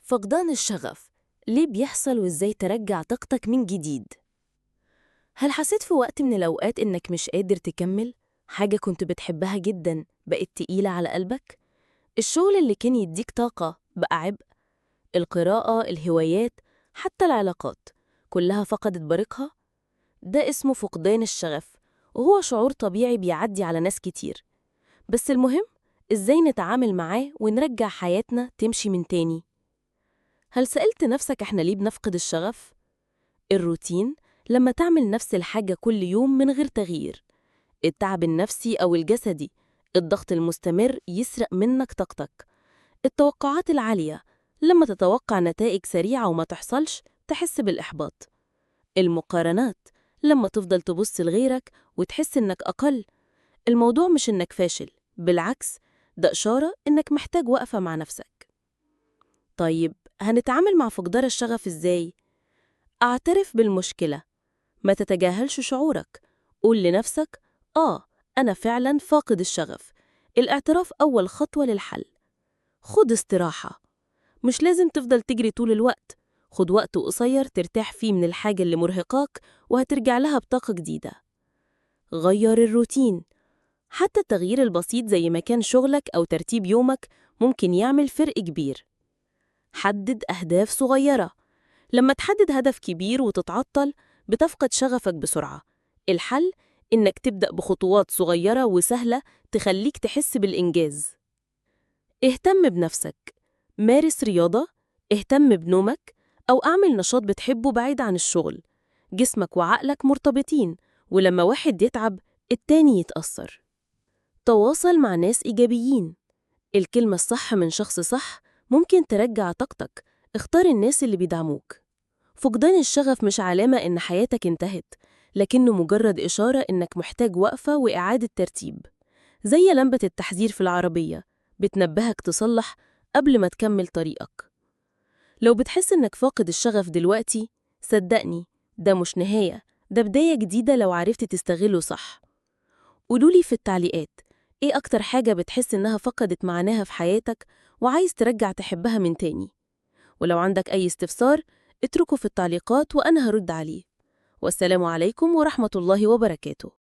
فقدان الشغف ليه بيحصل وإزاي ترجع طاقتك من جديد؟ هل حسيت في وقت من الأوقات إنك مش قادر تكمل؟ حاجة كنت بتحبها جدا بقت تقيلة على قلبك؟ الشغل اللي كان يديك طاقة بقى عبء؟ القراءة، الهوايات، حتى العلاقات كلها فقدت بريقها؟ ده اسمه فقدان الشغف، وهو شعور طبيعي بيعدي على ناس كتير. بس المهم إزاي نتعامل معاه ونرجع حياتنا تمشي من تاني. هل سألت نفسك إحنا ليه بنفقد الشغف؟ الروتين، لما تعمل نفس الحاجة كل يوم من غير تغيير. التعب النفسي أو الجسدي، الضغط المستمر يسرق منك طاقتك. التوقعات العالية، لما تتوقع نتائج سريعة وما تحصلش تحس بالإحباط. المقارنات، لما تفضل تبص لغيرك وتحس إنك أقل. الموضوع مش إنك فاشل، بالعكس، ده إشارة إنك محتاج وقفة مع نفسك. طيب، هنتعامل مع فقدان الشغف إزاي؟ اعترف بالمشكلة، ما تتجاهلش شعورك. قول لنفسك أنا فعلا فاقد الشغف. الاعتراف أول خطوة للحل. خد استراحة، مش لازم تفضل تجري طول الوقت. خد وقت قصير ترتاح فيه من الحاجة اللي مرهقاك وهترجع لها بطاقة جديدة. غير الروتين، حتى التغيير البسيط زي مكان شغلك أو ترتيب يومك ممكن يعمل فرق كبير. حدد أهداف صغيرة، لما تحدد هدف كبير وتتعطل بتفقد شغفك بسرعة. الحل إنك تبدأ بخطوات صغيرة وسهلة تخليك تحس بالإنجاز. اهتم بنفسك، مارس رياضة، اهتم بنومك، أو أعمل نشاط بتحبه بعيد عن الشغل. جسمك وعقلك مرتبطين، ولما واحد يتعب التاني يتأثر. تواصل مع ناس إيجابيين، الكلمة الصح من شخص صح ممكن ترجع طاقتك. اختار الناس اللي بيدعموك. فقدان الشغف مش علامة إن حياتك انتهت، لكنه مجرد إشارة إنك محتاج وقفة وإعادة ترتيب. زي لمبة التحذير في العربية، بتنبهك تصلح قبل ما تكمل طريقك. لو بتحس إنك فاقد الشغف دلوقتي، صدقني، ده مش نهاية، ده بداية جديدة لو عرفت تستغله صح. قولولي في التعليقات، إيه أكتر حاجة بتحس إنها فقدت معناها في حياتك وعايز ترجع تحبها من تاني؟ ولو عندك أي استفسار اتركه في التعليقات وأنا هرد عليه. والسلام عليكم ورحمة الله وبركاته.